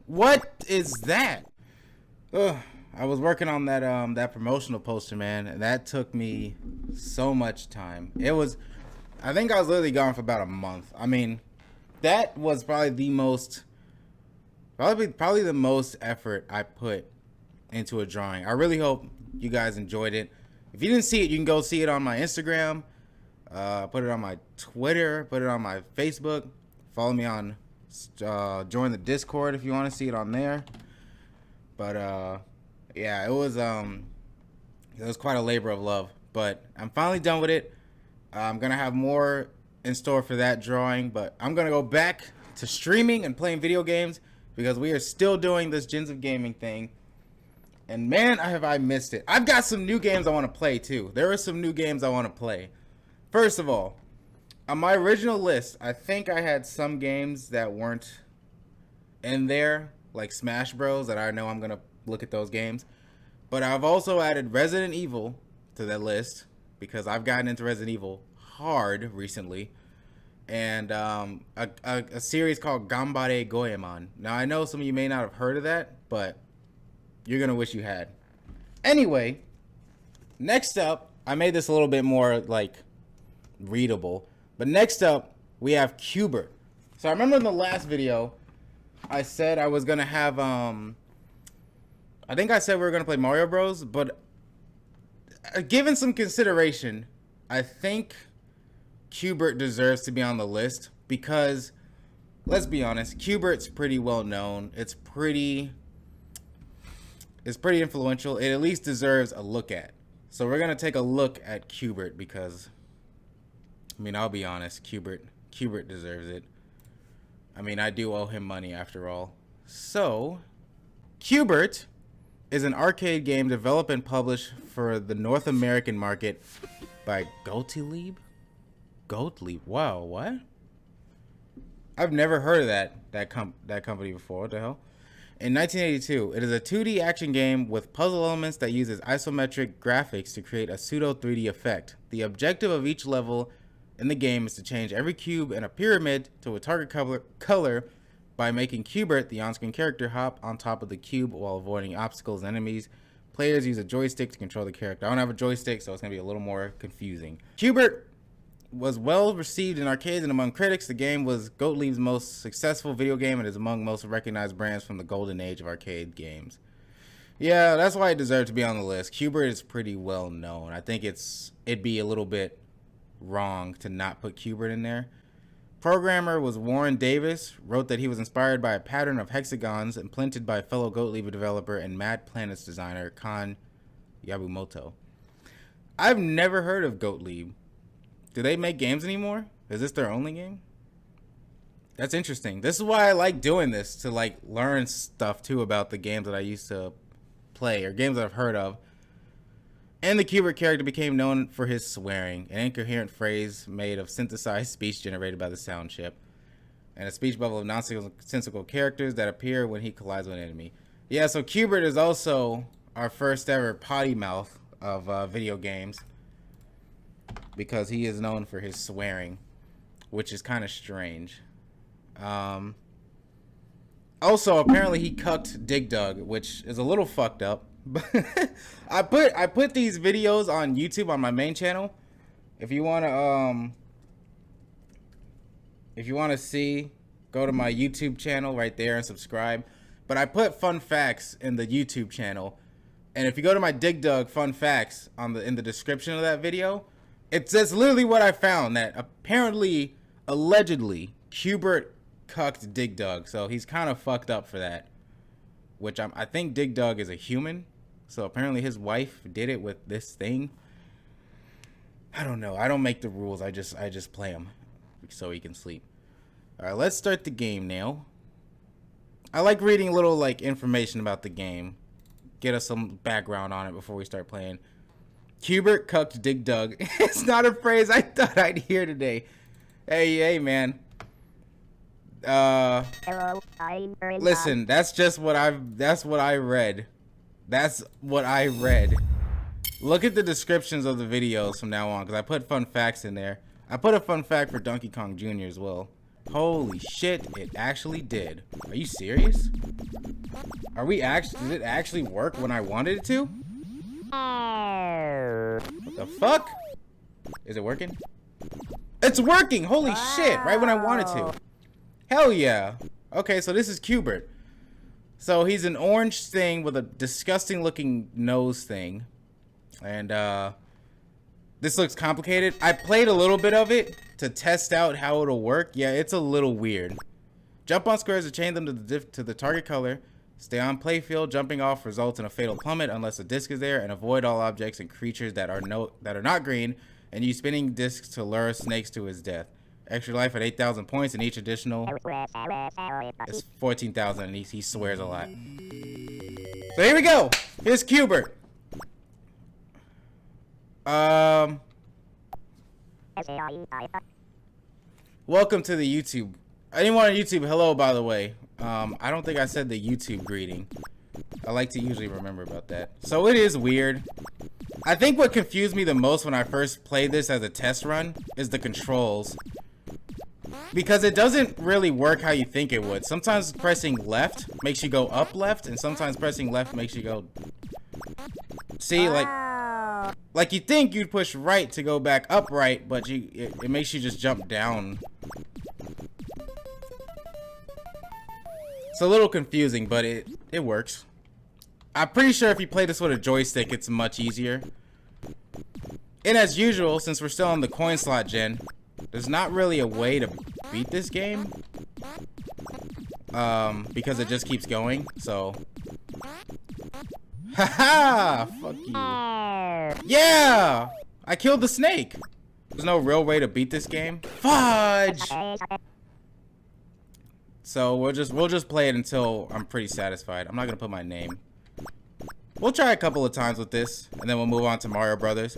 What is that? Ugh, I was working on that that promotional poster, man, and that took me so much time. I think I was literally gone for about a month. I mean, that was probably the most effort I put into a drawing. I really hope you guys enjoyed it. If you didn't see it, you can go see it on my Instagram, put it on my Twitter, put it on my Facebook. Follow me on, join the Discord if you want to see it on there. But yeah, it was quite a labor of love. But I'm finally done with it. I'm gonna have more in store for that drawing, but I'm gonna go back to streaming and playing video games because we are still doing this Gens of Gaming thing. And man, have I missed it. I've got some new games I want to play too. There are some new games I want to play. First of all, on my original list, I think I had some games that weren't in there, like Smash Bros, that I know I'm going to look at those games. But I've also added Resident Evil to that list because I've gotten into Resident Evil hard recently. And a series called Ganbare Goemon. Now, I know some of you may not have heard of that, but you're going to wish you had. Anyway, next up, I made this a little bit more, like, readable. But next up, we have Qbert. So I remember in the last video, I said I was going to have, I think I said we were going to play Mario Bros. But given some consideration, I think Qbert deserves to be on the list. Because, let's be honest, Qbert's pretty well known. It's pretty influential. It at least deserves a look at. So we're going to take a look at Qbert because, I mean, I'll be honest, Qbert deserves it. I mean, I do owe him money after all. So, Qbert is an arcade game developed and published for the North American market by Gottlieb? Gottlieb. Wow, what? I've never heard of that company before. What the hell? In 1982, it is a 2D action game with puzzle elements that uses isometric graphics to create a pseudo 3D effect. The objective of each level in the game is to change every cube in a pyramid to a target color by making Qbert, the on-screen character, hop on top of the cube while avoiding obstacles and enemies. Players use a joystick to control the character. I don't have a joystick, so it's going to be a little more confusing. Qbert was well received in arcades and among critics. The game was Gottlieb's most successful video game and is among most recognized brands from the golden age of arcade games. Yeah, that's why it deserved to be on the list. Qbert is pretty well known. I think it'd be a little bit wrong to not put Qbert in there. Programmer was Warren Davis, wrote that he was inspired by a pattern of hexagons implemented by fellow Gottlieb developer and Mad Planets designer Kan Yabumoto. I've never heard of Gottlieb. Do they make games anymore? Is this their only game? That's interesting. This is why I like doing this, to like learn stuff too about the games that I used to play or games that I've heard of. And the Qbert character became known for his swearing, an incoherent phrase made of synthesized speech generated by the sound chip, and a speech bubble of nonsensical characters that appear when he collides with an enemy. Yeah, so Qbert is also our first ever potty mouth of video games, because he is known for his swearing, which is kind of strange. Also, apparently he cucked Dig Dug, which is a little fucked up. I put these videos on YouTube on my main channel. If you want to see, go to my YouTube channel right there and subscribe. But I put fun facts in the YouTube channel, and if you go to my Dig Dug fun facts in the description of that video, it's literally what I found, that apparently, allegedly, Qbert cucked Dig Dug. So he's kind of fucked up for that. Which I think Dig Dug is a human. So apparently his wife did it with this thing. I don't know. I don't make the rules. I just play them so he can sleep. All right, let's start the game now. I like reading a little like information about the game. Get us some background on it before we start playing. Qbert cucked Dig Dug. It's not a phrase I thought I'd hear today. Hey, man. Hello, listen, that's what I read. That's what I read. Look at the descriptions of the videos from now on, because I put fun facts in there. I put a fun fact for Donkey Kong Jr. as well. Holy shit, it actually did. Are you serious? Are we actually, did it actually work when I wanted it to? What the fuck? Is it working? It's working! Holy shit, right when I wanted to. Hell yeah. Okay, so this is Qbert. So he's an orange thing with a disgusting looking nose thing. And this looks complicated. I played a little bit of it to test out how it'll work. Yeah, it's a little weird. Jump on squares to chain them to the target color. Stay on playfield. Jumping off results in a fatal plummet unless a disc is there, and avoid all objects and creatures that are not green. And use spinning discs to lure snakes to his death. Extra life at 8,000 points, and each additional is 14,000, and he swears a lot. So here we go. Here's Qbert. Welcome to the YouTube. Anyone on YouTube, hello, by the way. I don't think I said the YouTube greeting. I like to usually remember about that. So it is weird. I think what confused me the most when I first played this as a test run is the controls. Because it doesn't really work how you think it would. Sometimes pressing left makes you go up left, and sometimes pressing left makes you go... See, like you think you'd push right to go back up right, but it makes you just jump down. It's a little confusing, but it works. I'm pretty sure if you play this with a joystick, it's much easier. And as usual, since we're still on the coin slot gen, there's not really a way to beat this game. Because it just keeps going, so... Haha! Fuck you. Yeah! I killed the snake! There's no real way to beat this game. Fudge! So we'll just play it until I'm pretty satisfied. I'm not gonna put my name. We'll try a couple of times with this, and then we'll move on to Mario Brothers.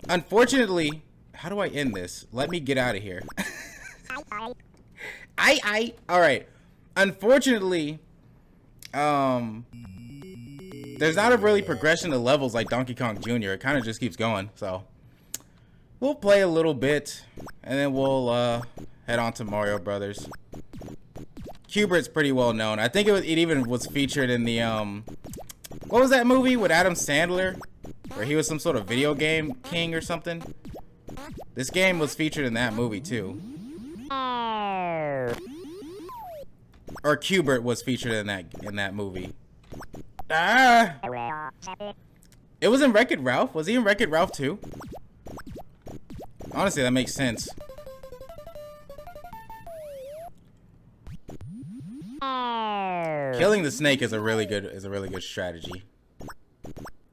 Unfortunately, how do I end this? Let me get out of here. Alright. Unfortunately, there's not a really progression to levels like Donkey Kong Jr. It kind of just keeps going, so we'll play a little bit, and then we'll head on to Mario Brothers. Qbert's pretty well known. I think it even was featured in the what was that movie with Adam Sandler, where he was some sort of video game king or something? This game was featured in that movie too. Or Qbert was featured in that movie. Ah! It was in Wreck-It Ralph? Was he in Wreck-It Ralph too? Honestly, that makes sense. Killing the snake is a really good strategy.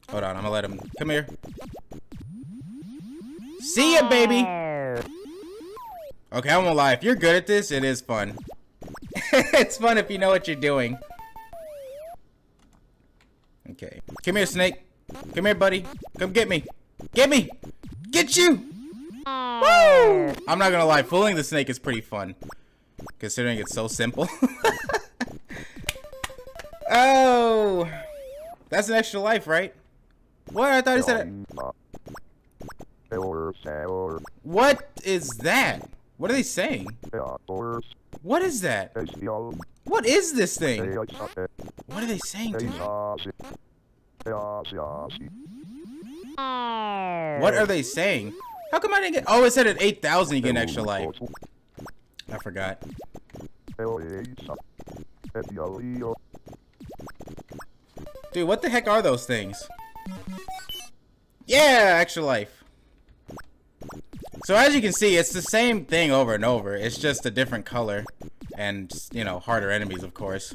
Hold on, I'm gonna let him come here. See ya, baby. Okay, I won't lie. If you're good at this, it is fun. It's fun if you know what you're doing. Okay, come here, snake. Come here, buddy. Come get me. Get me. Get you. Woo! I'm not gonna lie. Fooling the snake is pretty fun, considering it's so simple. Oh, that's an extra life, right? What? I thought he said it. What is that? What are they saying? What is that? What is this thing? What are they saying to me? What are they saying? How come I didn't get... Oh, it said at 8,000 you get an extra life. I forgot. Dude, what the heck are those things? Yeah, extra life. So as you can see, it's the same thing over and over. It's just a different color. And, you know, harder enemies, of course.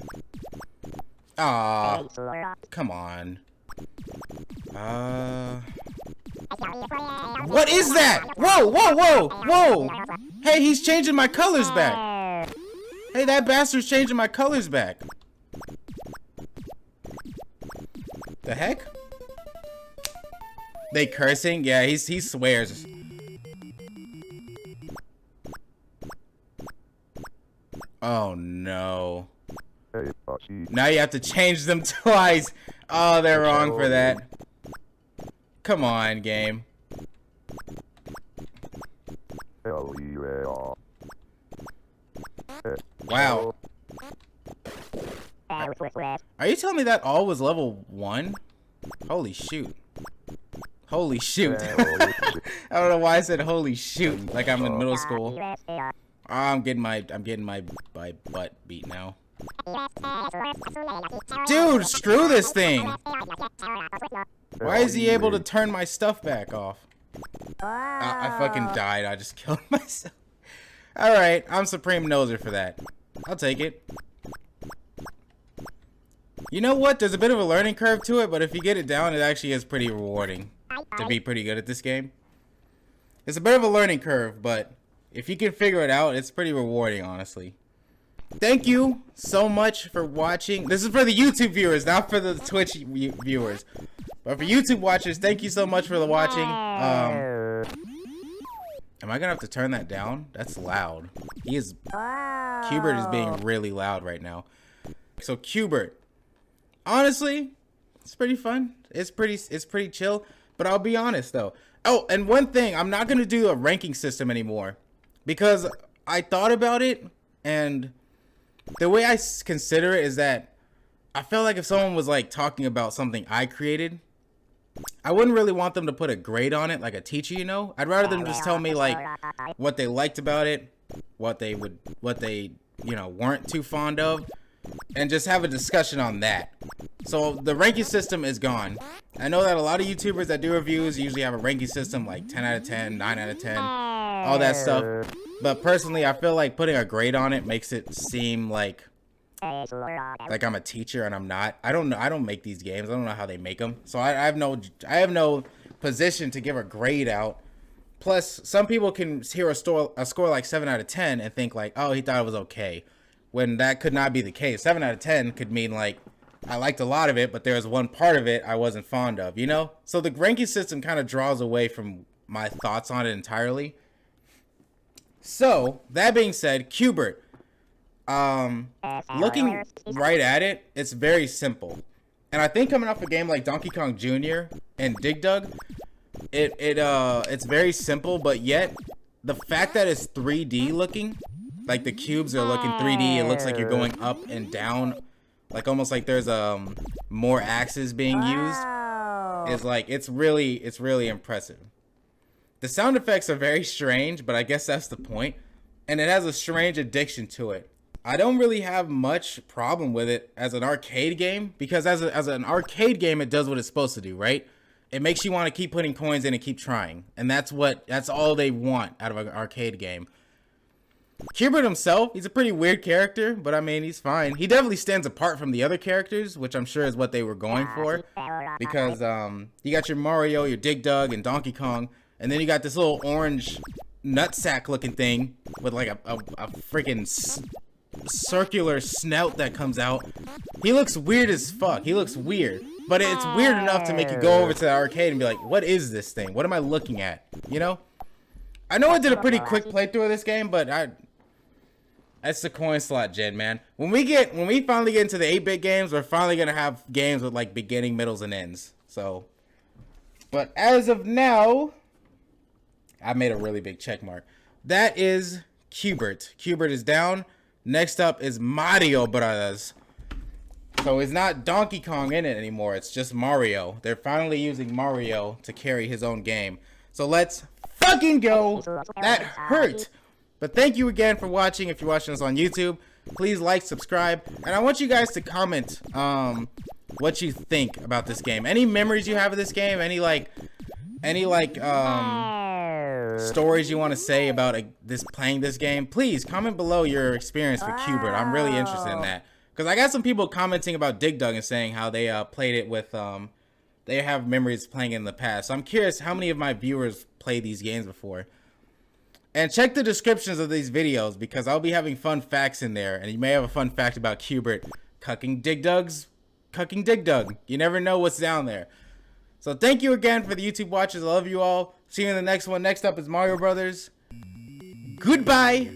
Aw, come on. What is that? Whoa, whoa, whoa, whoa! Hey, he's changing my colors back. Hey, that bastard's changing my colors back. The heck? They cursing? Yeah, he swears. Oh no. Now you have to change them twice. Oh, they're wrong for that. Come on, game. Wow. Are you telling me that all was level 1? Holy shoot. Holy shoot. I don't know why I said holy shoot like I'm in middle school. I'm getting my butt beat now. Dude, screw this thing. Why is he able to turn my stuff back off? I fucking died. I just killed myself. Alright, I'm Supreme Noser for that. I'll take it. You know what? There's a bit of a learning curve to it, but if you get it down, it actually is pretty rewarding to be pretty good at this game. It's a bit of a learning curve, but if you can figure it out, it's pretty rewarding, honestly. Thank you so much for watching. This is for the YouTube viewers, not for the Twitch viewers. But for YouTube watchers, thank you so much for the watching. Am I gonna have to turn that down? That's loud. Qbert is being really loud right now. So Qbert. Honestly, it's pretty fun. It's pretty chill. But I'll be honest though. Oh, and one thing, I'm not gonna do a ranking system anymore because I thought about it, and the way I consider it is that I feel like if someone was like talking about something I created, I wouldn't really want them to put a grade on it like a teacher, you know. I'd rather them just tell me like what they liked about it, what they weren't too fond of, and just have a discussion on that. So the ranking system is gone. I know that a lot of YouTubers that do reviews usually have a ranking system like 10 out of 10, 9 out of 10, all that stuff. But personally, I feel like putting a grade on it makes it seem like I'm a teacher, and I'm not. I don't make these games. I don't know how they make them. So I have no position to give a grade out. Plus, some people can hear a score like 7 out of 10 and think like, oh, he thought it was okay, when that could not be the case. 7 out of 10 could mean like I liked a lot of it, but there was one part of it I wasn't fond of, you know? So the ranking system kind of draws away from my thoughts on it entirely. So, that being said, Qbert. Looking right at it, it's very simple. And I think coming off a game like Donkey Kong Jr. and Dig Dug, it's very simple, but yet the fact that it's 3D looking, like the cubes are looking 3D, it looks like you're going up and down, like almost like there's more axes being used, is like it's really impressive. The sound effects are very strange, but I guess that's the point. And it has a strange addiction to it. I don't really have much problem with it as an arcade game, because as an arcade game, it does what it's supposed to do, right? It makes you want to keep putting coins in and keep trying. And that's all they want out of an arcade game. Qbert himself, he's a pretty weird character, but I mean, he's fine. He definitely stands apart from the other characters, which I'm sure is what they were going for. Because you got your Mario, your Dig Dug, and Donkey Kong. And then you got this little orange nutsack looking thing with like a freaking circular snout that comes out. He looks weird as fuck. He looks weird. But it's weird enough to make you go over to the arcade and be like, what is this thing? What am I looking at? You know? I know I did a pretty quick playthrough of this game, but that's the coin slot gen, man. When we finally get into the 8-bit games, we're finally gonna have games with like beginning, middles, and ends. So, but as of now, I made a really big check mark. That is Qbert. Qbert is down. Next up is Mario Brothers. So it's not Donkey Kong in it anymore. It's just Mario. They're finally using Mario to carry his own game. So let's fucking go. That hurt. But thank you again for watching. If you're watching us on YouTube, please like, subscribe, and I want you guys to comment what you think about this game. Any memories you have of this game? Any stories you want to say about playing this game? Please comment below your experience with Qbert. I'm really interested in that, because I got some people commenting about Dig Dug and saying how they played it with they have memories playing it in the past. So I'm curious how many of my viewers played these games before. And check the descriptions of these videos, because I'll be having fun facts in there, and you may have a fun fact about Qbert cucking Dig Dug. You never know what's down there. So thank you again for the YouTube watchers. I love you all. See you in the next one. Next up is Mario Brothers. Goodbye.